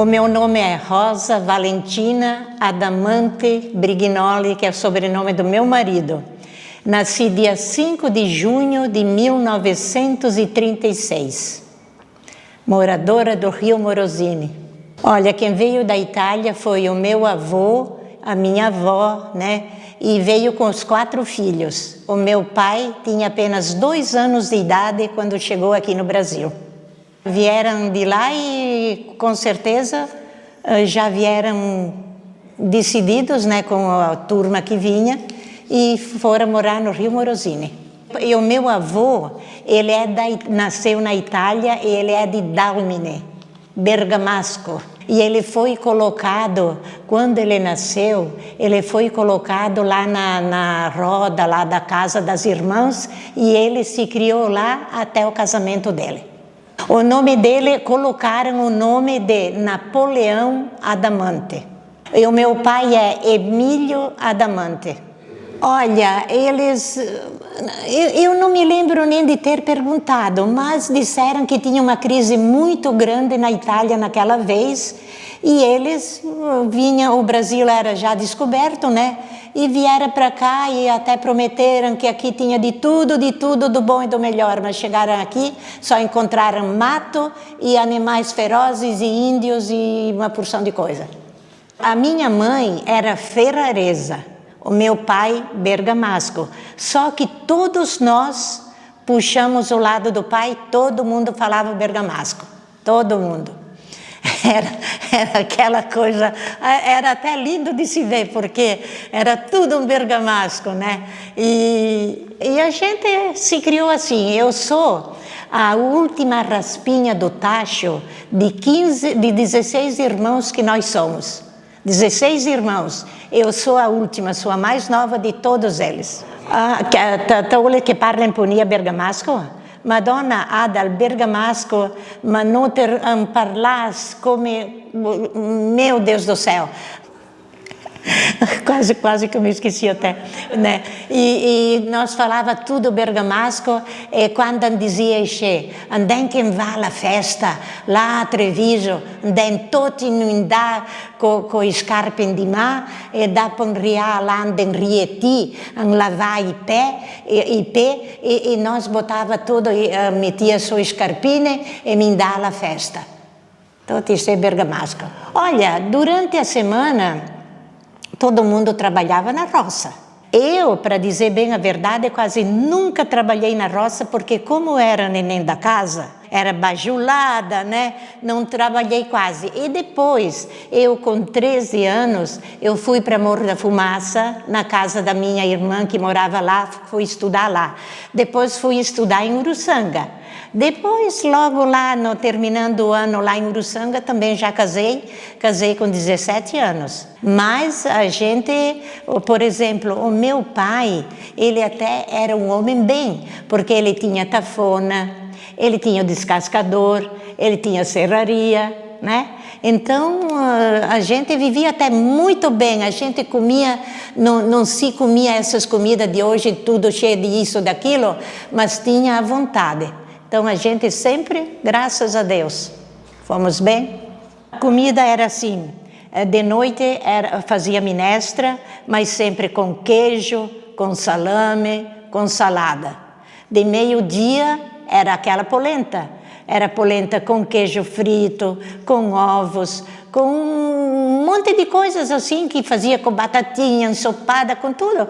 O meu nome é Rosa Valentina Adamante Brignoli, que é o sobrenome do meu marido. Nasci dia 5 de junho de 1936, moradora do Rio Morosini. Olha, quem veio da Itália foi o meu avô, a minha avó, né? E veio com os 4 filhos. O meu pai tinha apenas 2 anos de idade quando chegou aqui no Brasil. Vieram de lá e, com certeza, já vieram decididos, né, com a turma que vinha, e foram morar no Rio Morosini. E o meu avô, ele nasceu na Itália e ele é de Dalmine, Bergamasco. E ele foi colocado, quando ele nasceu, ele foi colocado lá na roda lá da casa das irmãs e ele se criou lá até o casamento dele. O nome dele, colocaram o nome de Napoleão Adamante. E o meu pai é Emílio Adamante. Olha, eu não me lembro nem de ter perguntado, mas disseram que tinha uma crise muito grande na Itália naquela vez e eles vinham, o Brasil era já descoberto, né? E vieram para cá e até prometeram que aqui tinha de tudo, do bom e do melhor, mas chegaram aqui, só encontraram mato e animais ferozes e índios e uma porção de coisa. A minha mãe era ferraresa, o meu pai bergamasco, só que todos nós puxamos o lado do pai, todo mundo falava bergamasco, todo mundo. Era aquela coisa, era até lindo de se ver, porque era tudo um bergamasco, né? E a gente se criou assim. Eu sou a última raspinha do tacho de 16 irmãos que nós somos. 16 irmãos. Eu sou a última, sou a mais nova de todos eles. Vuole che parla in ponia bergamasco? Madonna ha dal bergamasco, ma não parlas come... Meu Deus do céu! Quase que eu me esqueci até, né? E nós falava tudo bergamasco e quando dizia che andem quem vá à festa lá a Treviso, andem tutti in dà co scarpe in di mã e dá para riar lá andem rieti, lavar i pé e nós botava tudo, metia sua escarpine e me dá à festa. Tudo isso é bergamasco. Olha, durante a semana todo mundo trabalhava na roça. Eu, para dizer bem a verdade, quase nunca trabalhei na roça, porque como era neném da casa, era bajulada, né? Não trabalhei quase. E depois, eu com 13 anos, eu fui para Morro da Fumaça, na casa da minha irmã que morava lá, fui estudar lá. Depois fui estudar em Uruçanga. Depois, logo lá, terminando o ano lá em Uruçanga, também já casei com 17 anos. Mas a gente, por exemplo, o meu pai, ele até era um homem bem, porque ele tinha tafona, ele tinha o descascador, ele tinha serraria, né? Então, a gente vivia até muito bem, a gente comia, não se comia essas comidas de hoje, tudo cheio de isso, daquilo, mas tinha a vontade. Então, a gente sempre, graças a Deus, fomos bem. A comida era assim, de noite fazia minestra, mas sempre com queijo, com salame, com salada. De meio-dia era aquela polenta. Era polenta com queijo frito, com ovos, com um monte de coisas assim que fazia com batatinha, ensopada, com tudo.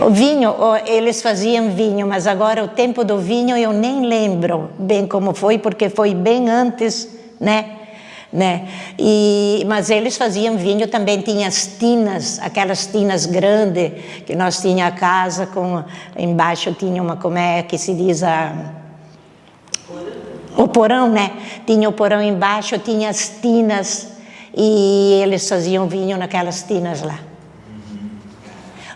O vinho, eles faziam vinho, mas agora o tempo do vinho eu nem lembro bem como foi, porque foi bem antes, né? Mas eles faziam vinho, também tinha as tinas, aquelas tinas grandes, que nós tínhamos a casa, embaixo tinha uma, como é que se diz, o porão, né? Tinha o porão embaixo, tinha as tinas, e eles faziam vinho naquelas tinas lá.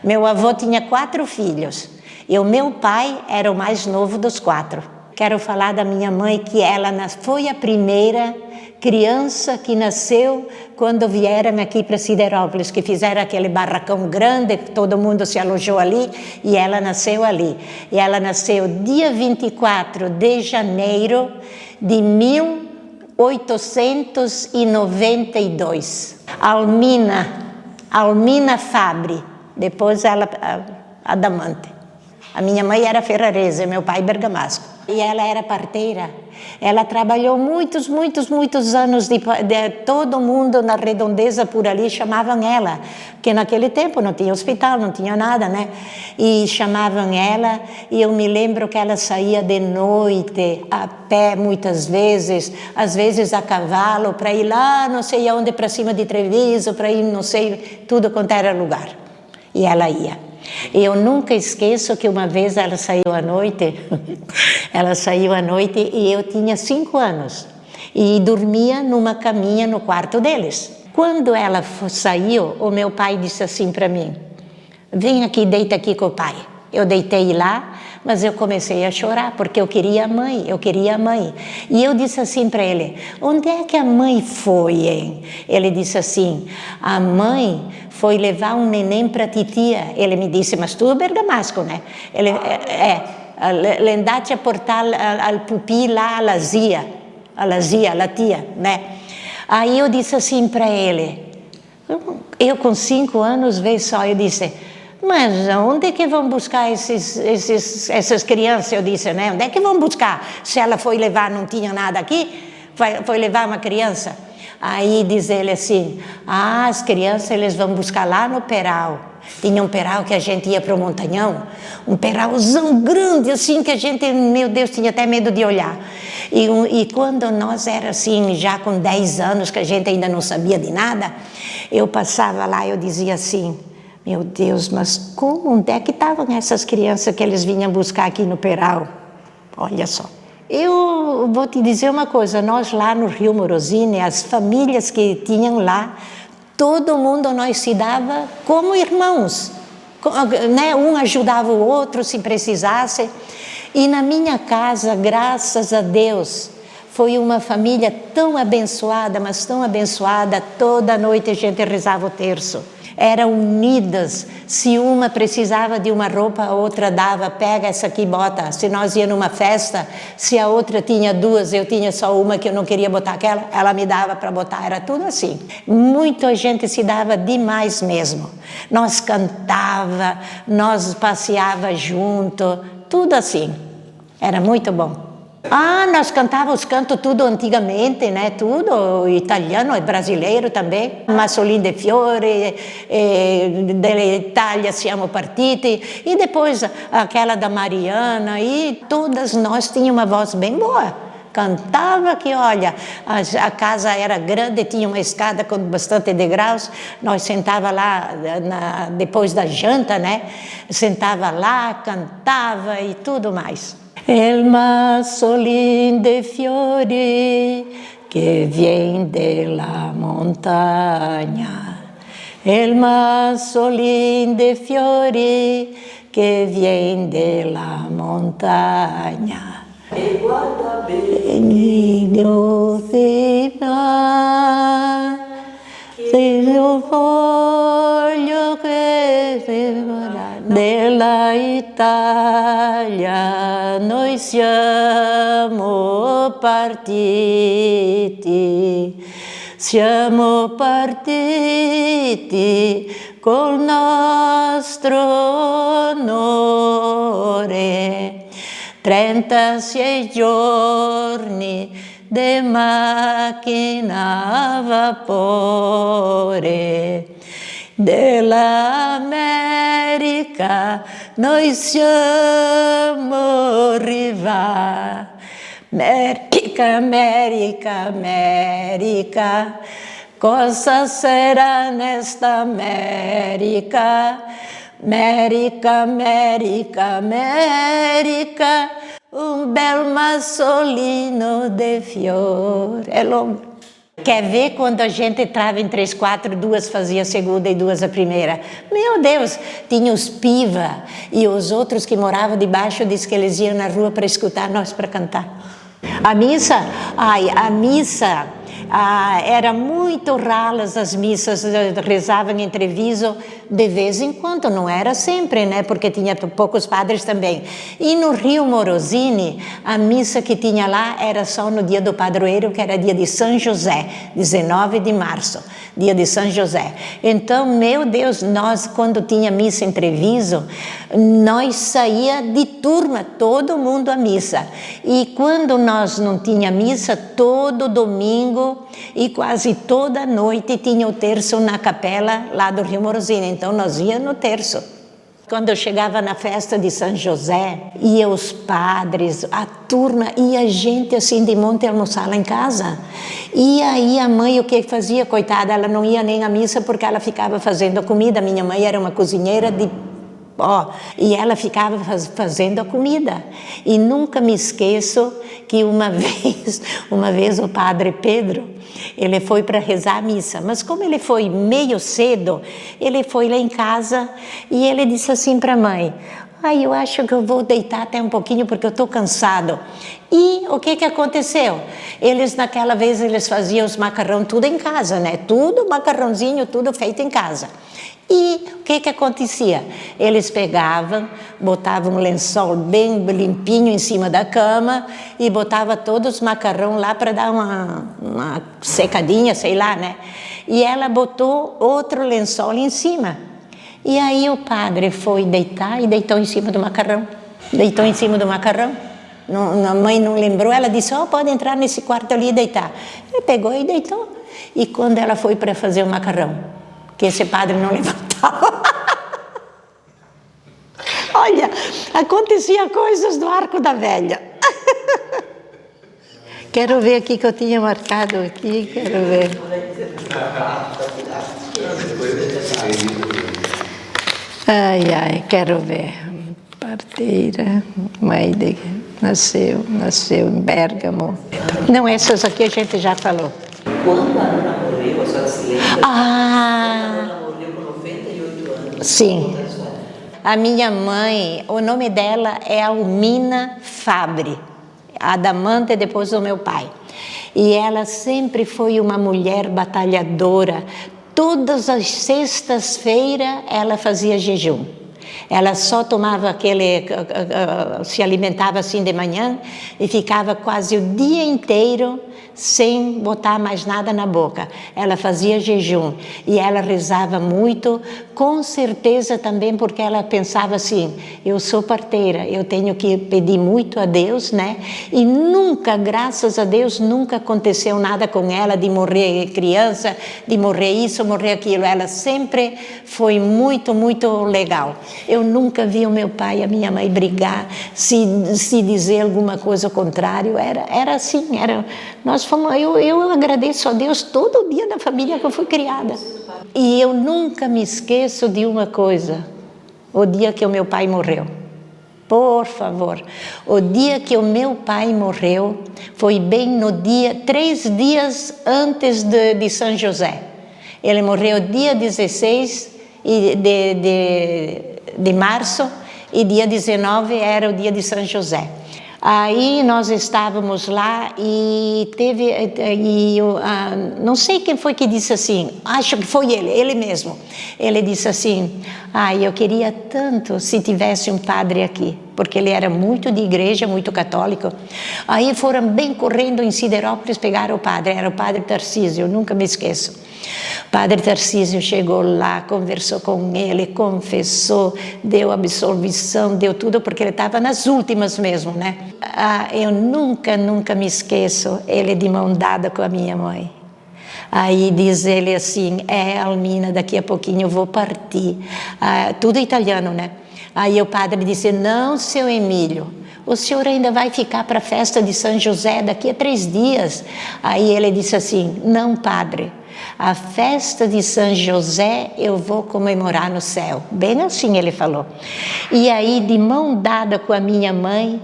Meu avô tinha 4 filhos e o meu pai era o mais novo dos 4. Quero falar da minha mãe, que ela foi a primeira criança que nasceu quando vieram aqui para Siderópolis, que fizeram aquele barracão grande, todo mundo se alojou ali e ela nasceu ali. E ela nasceu dia 24 de janeiro de 1892. Almina Fabri, depois ela, Adamante. A minha mãe era ferrarese, meu pai bergamasco. E ela era parteira. Ela trabalhou muitos anos, todo mundo na redondeza por ali chamavam ela, que naquele tempo não tinha hospital, não tinha nada, né? E chamavam ela, e eu me lembro que ela saía de noite, a pé muitas vezes, às vezes a cavalo, para ir lá, não sei aonde, para cima de Treviso, para ir, não sei, tudo quanto era lugar. E ela ia. Eu nunca esqueço que uma vez ela saiu à noite e eu tinha 5 anos e dormia numa caminha no quarto deles. Quando ela saiu, o meu pai disse assim para mim: vem aqui, deita aqui com o pai. Eu deitei lá, mas eu comecei a chorar, porque eu queria a mãe. E eu disse assim para ele: onde é que a mãe foi, hein? Ele disse assim: a mãe foi levar um neném para a titia. Ele me disse: mas tu é bergamasco, né? Ele, l'andate a portar al pupi lá, la zia, la tia, né? Aí eu disse assim para ele, eu com 5 anos, vê só, eu disse: mas onde é que vão buscar essas crianças? Eu disse, né? Onde é que vão buscar? Se ela foi levar, não tinha nada aqui, foi levar uma criança. Aí diz ele assim: as crianças eles vão buscar lá no Peral. Tinha um peral que a gente ia para o Montanhão, um peralzão grande assim que a gente, meu Deus, tinha até medo de olhar. E quando nós era assim, já com 10 anos, que a gente ainda não sabia de nada, eu passava lá, eu dizia assim: meu Deus, mas onde é que estavam essas crianças que eles vinham buscar aqui no Peral? Olha só. Eu vou te dizer uma coisa, nós lá no Rio Morosini, as famílias que tinham lá, todo mundo nós se dava como irmãos, né? Um ajudava o outro se precisasse. E na minha casa, graças a Deus, foi uma família tão abençoada, mas tão abençoada, toda noite a gente rezava o terço. Eram unidas, se uma precisava de uma roupa, a outra dava, pega essa aqui, bota. Se nós ia numa festa, se a outra tinha 2, eu tinha só uma que eu não queria botar aquela, ela me dava para botar, era tudo assim. Muita gente se dava demais mesmo. Nós cantava, nós passeava junto, tudo assim. Era muito bom. Nós cantávamos canto tudo antigamente, né? Tudo italiano e brasileiro também. Massolin de Fiore, dell'Italia siamo partiti, e depois aquela da Mariana, e todas nós tínhamos uma voz bem boa. Cantava que, olha, a casa era grande, tinha uma escada com bastante degraus, nós sentava lá, depois da janta, né? Sentava lá, cantava e tudo mais. El massolin de fiori que vem de la montanha, el massolin de fiori que vem de la montanha. E guarda bene, se io voglio che della Italia noi siamo partiti col nostro onore, 36 giorni de macchina a vapore. Dell'America noi siamo arrivati. America, America, America, cosa sarà nesta America? America, America, America, um bel massolino de fior. É longo. Quer ver quando a gente entrava em 3, 4, 2 fazia a segunda e 2 a primeira? Meu Deus, tinha os piva e os outros que moravam debaixo, diz que eles iam na rua para escutar nós para cantar. A missa, era muito raras as missas, rezavam em Treviso de vez em quando, não era sempre, né? Porque tinha poucos padres também. E no Rio Morosini, a missa que tinha lá era só no dia do padroeiro, que era dia de São José, 19 de março, dia de São José. Então, meu Deus, nós quando tinha missa em Treviso, nós saía de turma, todo mundo à missa. E quando nós não tinha missa, todo domingo e quase toda noite tinha o terço na capela lá do Rio Morosini. Então nós íamos no terço. Quando eu chegava na festa de São José, ia os padres, a turma, ia gente assim de monte almoçar lá em casa. E aí a mãe o que fazia? Coitada, ela não ia nem à missa porque ela ficava fazendo comida. Minha mãe era uma cozinheira de e ela ficava fazendo a comida. E nunca me esqueço que uma vez o padre Pedro, ele foi para rezar a missa, mas como ele foi meio cedo, ele foi lá em casa e ele disse assim para a mãe: eu acho que eu vou deitar até um pouquinho porque eu estou cansado. E o que aconteceu? Naquela vez, eles faziam os macarrão tudo em casa, né? Tudo macarrãozinho, tudo feito em casa. E o que acontecia? Eles pegavam, botavam um lençol bem limpinho em cima da cama e botavam todos os macarrão lá para dar uma secadinha, sei lá, né? E ela botou outro lençol em cima. E aí o padre foi deitar e deitou em cima do macarrão. Deitou em cima do macarrão. A mãe não lembrou, ela disse: pode entrar nesse quarto ali e deitar. Ele pegou e deitou. E quando ela foi para fazer o macarrão, que esse padre não levantava. Olha, acontecia coisas do Arco da Velha. Quero ver aqui que eu tinha marcado aqui, quero ver. Quero ver. Parteira, mãe nasceu em Bérgamo. Não, essas aqui a gente já falou. Quando a Ana morreu, a senhora se lembra? A Ana morreu com 98 anos. Sim. A minha mãe, o nome dela é Almina Fabre, a Adamante depois do meu pai. E ela sempre foi uma mulher batalhadora. Todas as sextas-feiras ela fazia jejum. Ela só tomava se alimentava assim de manhã e ficava quase o dia inteiro sem botar mais nada na boca. Ela fazia jejum e ela rezava muito, com certeza também porque ela pensava assim: eu sou parteira, eu tenho que pedir muito a Deus, né? E nunca, graças a Deus, nunca aconteceu nada com ela de morrer criança, de morrer isso, morrer aquilo. Ela sempre foi muito, muito legal. Eu nunca vi o meu pai e a minha mãe brigar, se dizer alguma coisa ao contrário. Era assim, eu agradeço a Deus todo o dia da família que eu fui criada. E eu nunca me esqueço de uma coisa: o dia que o meu pai morreu. Por favor, o dia que o meu pai morreu foi bem no dia, 3 dias antes de São José. Ele morreu dia 16 de março e dia 19 era o dia de São José. Aí nós estávamos lá e não sei quem foi que disse assim, acho que foi ele mesmo. Ele disse assim: eu queria tanto se tivesse um padre aqui, porque ele era muito de igreja, muito católico. Aí foram bem correndo em Siderópolis pegar o padre, era o padre Tarcísio, eu nunca me esqueço. O padre Tarcísio chegou lá, conversou com ele, confessou, deu absolvição, deu tudo, porque ele estava nas últimas mesmo, né? Eu nunca me esqueço, ele de mão dada com a minha mãe. Aí diz ele assim: Almina, daqui a pouquinho eu vou partir. Tudo italiano, né? Aí o padre disse: não, seu Emílio, o senhor ainda vai ficar para a festa de São José daqui a 3 dias. Aí ele disse assim: não, padre, a festa de São José eu vou comemorar no céu. Bem assim ele falou. E aí, de mão dada com a minha mãe,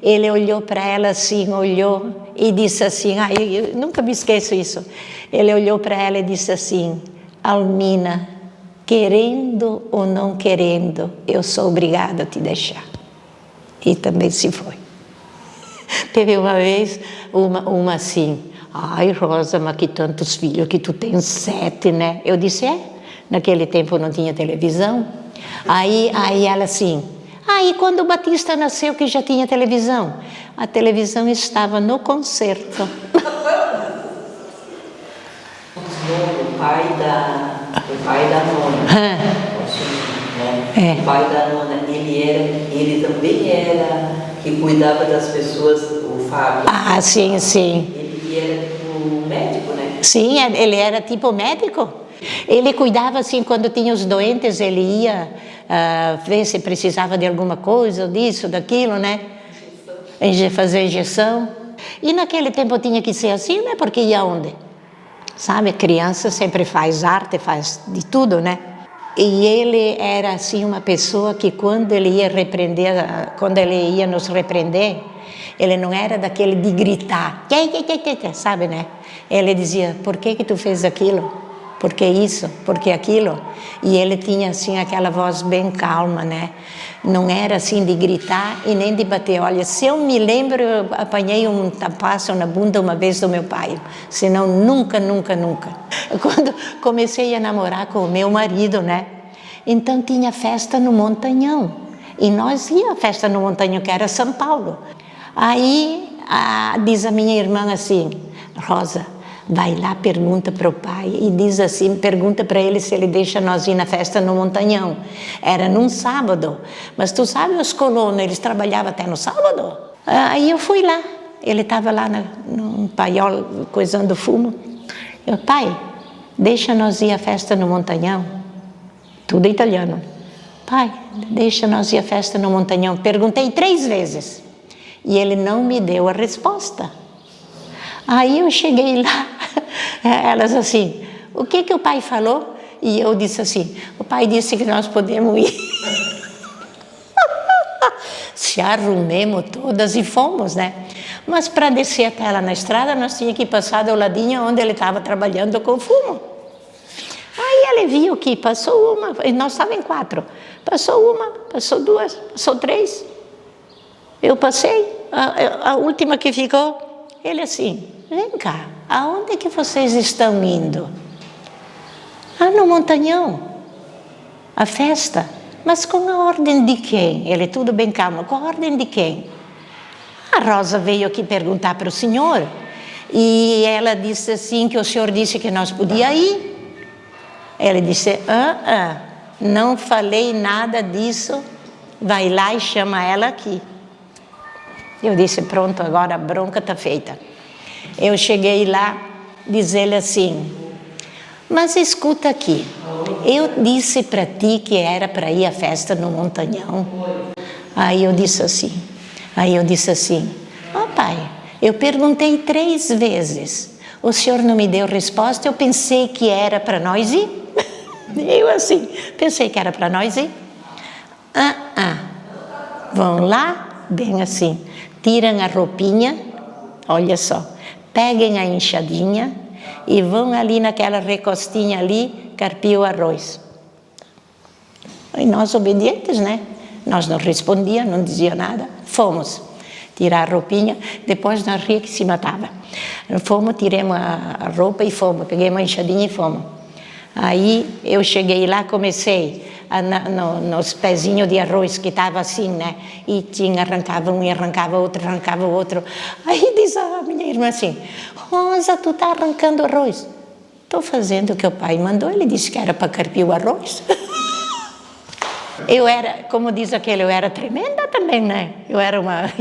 ele olhou para ela assim, olhou e disse assim, eu nunca me esqueço isso. Ele olhou para ela e disse assim: Almina, querendo ou não querendo, eu sou obrigada a te deixar. E também se foi. Teve uma vez, uma assim: ai, Rosa, mas que tantos filhos, que tu tens 7, né? Eu disse: Naquele tempo não tinha televisão. Aí ela assim, aí quando o Batista nasceu que já tinha televisão? A televisão estava no concerto. O pai da nona, né? O pai da nona, ele também era que cuidava das pessoas, o Fábio. Ah, sim, sim. Ele era tipo médico, né? Sim, ele era tipo médico. Ele cuidava assim, quando tinha os doentes, ele ia ver se precisava de alguma coisa, disso, daquilo, né? Fazer injeção. E naquele tempo tinha que ser assim, né? Porque ia onde? Sabe, criança sempre faz arte, faz de tudo, né? E ele era assim uma pessoa que quando ele ia repreender, quando ele ia nos repreender, ele não era daquele de gritar, sabe, né? Ele dizia, por que tu fez aquilo? Por que isso? Por que aquilo? E ele tinha assim aquela voz bem calma, né? Não era assim de gritar e nem de bater. Olha, se eu me lembro, eu apanhei um tapaço na bunda uma vez do meu pai. Senão nunca. Quando comecei a namorar com o meu marido, né? Então tinha festa no Montanhão. E nós ia à festa no Montanhão, que era São Paulo. Aí diz a minha irmã assim, Rosa, vai lá, pergunta para o pai e diz assim, pergunta para ele se ele deixa nós ir na festa no Montanhão. Era num sábado, mas tu sabe os colonos, eles trabalhavam até no sábado. Aí eu fui lá, ele estava lá num paiol coisando fumo. Eu, pai, deixa nós ir à festa no Montanhão. Tudo italiano. Pai, deixa nós ir à festa no Montanhão. Perguntei 3 vezes e ele não me deu a resposta. Aí eu cheguei lá, elas assim, o que o pai falou? E eu disse assim, o pai disse que nós podemos ir. Se arrumemos todas e fomos, né? Mas para descer até lá na estrada, nós tínhamos que passar do ladinho onde ele estava trabalhando com fumo. Aí ele viu que passou uma, e nós estávamos em 4. Passou uma, passou 2, passou 3. Eu passei, a última que ficou, ele assim, vem cá, aonde que vocês estão indo? No Montanhão, a festa. Mas com a ordem de quem? Ele tudo bem calmo, com a ordem de quem? A Rosa veio aqui perguntar para o senhor e ela disse assim que o senhor disse que nós podíamos ir. Ele disse, não falei nada disso, vai lá e chama ela aqui. Eu disse, pronto, agora a bronca está feita. Eu cheguei lá, diz ele assim, mas escuta aqui, eu disse para ti que era para ir à festa no Montanhão. Aí eu disse assim, pai, eu perguntei 3 vezes, o senhor não me deu resposta, eu pensei que era para nós ir. Eu assim, pensei que era para nós ir. Vão lá, bem assim, tiram a roupinha, olha só, peguem a enxadinha e vão ali naquela recostinha ali, carpir o arroz. E nós obedientes, né? Nós não respondia, não dizia nada. Fomos tirar a roupinha, depois nós ria que se matava. Fomos, tiramos a roupa e fomos, peguei uma enxadinha e fomos. Aí eu cheguei lá, comecei nos pezinhos de arroz que estava assim, né? E arrancava um e arrancava outro. Aí diz a minha irmã assim, Rosa, tu tá arrancando arroz? Estou fazendo o que o pai mandou, ele disse que era para carpir o arroz. Eu era, como diz aquele, eu era tremenda também, né? Eu era uma...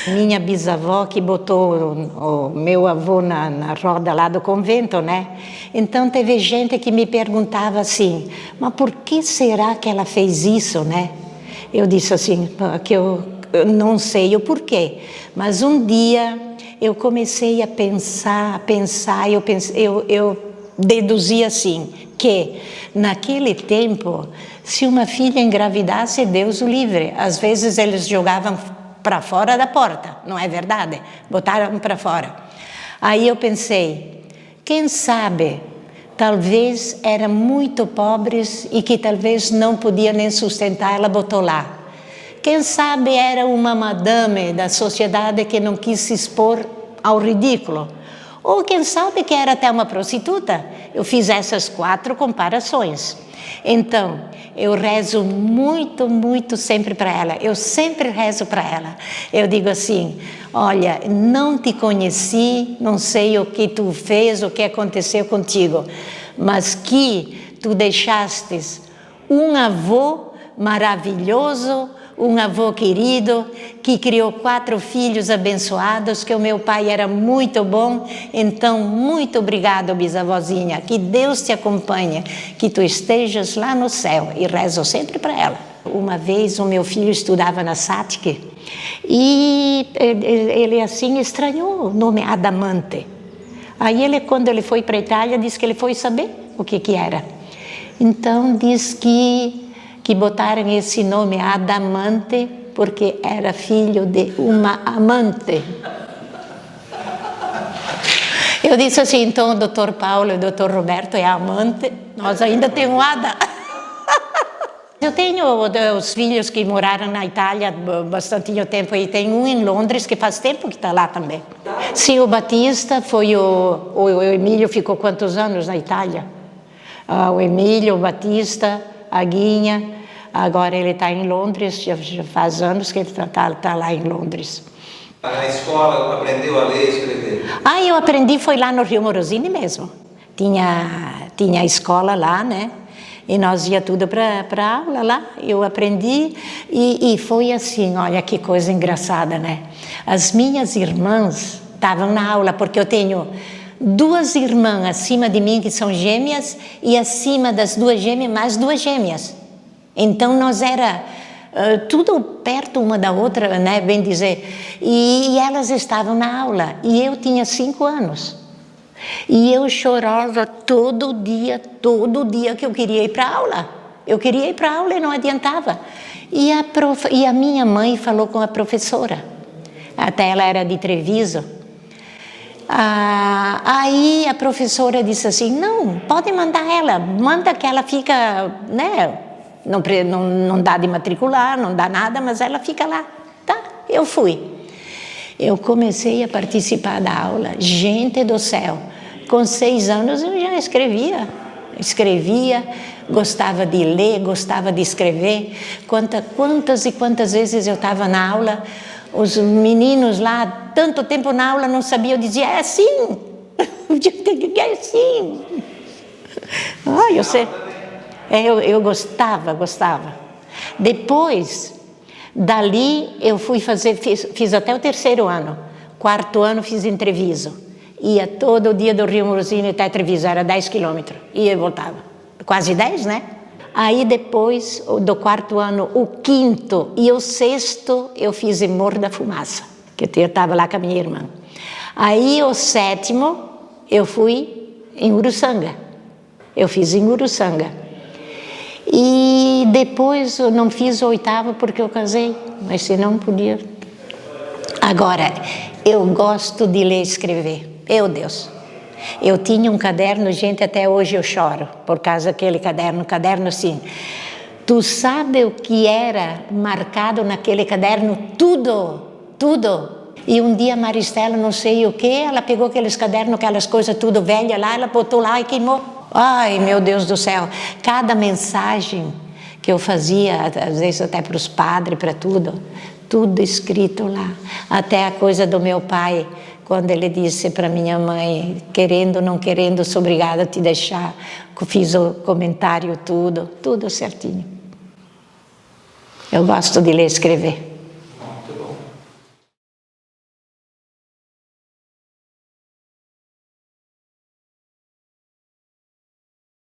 Minha bisavó que botou o meu avô na roda lá do convento, né? Então teve gente que me perguntava assim, mas por que será que ela fez isso, né? Eu disse assim, que eu não sei o porquê, mas um dia eu comecei a pensar, eu deduzi assim, que naquele tempo, se uma filha engravidasse, Deus o livre. Às vezes eles jogavam para fora da porta, não é verdade? Botaram para fora. Aí eu pensei, quem sabe, talvez eram muito pobres e que talvez não podia nem sustentar, ela botou lá. Quem sabe era uma madame da sociedade que não quis se expor ao ridículo. Ou quem sabe que era até uma prostituta. Eu fiz essas 4 comparações. Então, eu rezo muito, muito sempre para ela. Eu sempre rezo para ela. Eu digo assim, olha, não te conheci, não sei o que tu fez, o que aconteceu contigo, mas que tu deixastes um avô maravilhoso, um avô querido, que criou 4 filhos abençoados, que o meu pai era muito bom. Então, muito obrigado, bisavózinha, que Deus te acompanhe, que tu estejas lá no céu, e rezo sempre para ela. Uma vez o meu filho estudava na SATIC, e ele assim estranhou o nome Adamante. Aí ele, quando ele foi para a Itália, disse que ele foi saber o que era. Então, diz que botaram esse nome Adamante porque era filho de uma amante. Eu disse assim, então o doutor Paulo e o doutor Roberto é amante, nós ainda temos Ada. Eu tenho os filhos que moraram na Itália bastante tempo, e tem um em Londres que faz tempo que está lá também. Sim, o Batista foi o Emílio ficou quantos anos na Itália? O Emílio, o Batista, a Guinha, agora ele está em Londres, já faz anos que ele está lá em Londres. Na escola aprendeu a ler e escrever? Eu aprendi, foi lá no Rio Morosini mesmo. Tinha a escola lá, né? E nós ia tudo para aula lá. Eu aprendi e foi assim, olha que coisa engraçada, né? As minhas irmãs estavam na aula, porque eu tenho 2 irmãs acima de mim que são gêmeas, e acima das 2 gêmeas mais 2 gêmeas. Então nós era tudo perto uma da outra, né, bem dizer. E elas estavam na aula e eu tinha 5 anos. E eu chorava todo dia que eu queria ir para a aula. Eu queria ir para a aula e não adiantava. E a minha mãe falou com a professora, até ela era de Treviso. Aí a professora disse assim, não, pode mandar ela, manda que ela fica, né, não dá de matricular, não dá nada, mas ela fica lá. Tá, eu fui. Eu comecei a participar da aula, gente do céu, com 6 anos eu já escrevia, gostava de ler, gostava de escrever. Quantas e quantas vezes eu estava na aula, os meninos lá, tanto tempo na aula, não sabiam, eu dizia, é assim, é assim. Eu sei. Eu gostava. Depois, dali, eu fui fiz até o 3º ano. 4º ano fiz em Treviso. Ia todo dia do Rio Morosini até Treviso, era 10 quilômetros. Ia e voltava. Quase 10, né? Aí depois, do 4º ano, o 5º e o 6º, eu fiz em Morro da Fumaça, que eu estava lá com a minha irmã. Aí o 7º, eu fui em Uruçanga. Eu fiz em Uruçanga. E depois eu não fiz o 8º porque eu casei, mas senão podia. Agora, eu gosto de ler e escrever. Meu Deus. Eu tinha um caderno, gente, até hoje eu choro por causa daquele caderno assim. Tu sabe o que era marcado naquele caderno? Tudo. E um dia a Maristela, não sei o que, ela pegou aqueles cadernos, aquelas coisas tudo velha lá, ela botou lá e queimou. Ai, meu Deus do céu, cada mensagem que eu fazia, às vezes até para os padres, para tudo escrito lá. Até a coisa do meu pai, quando ele disse para minha mãe, querendo ou não querendo, sou obrigada a te deixar, fiz o comentário, tudo certinho. Eu gosto de ler e escrever.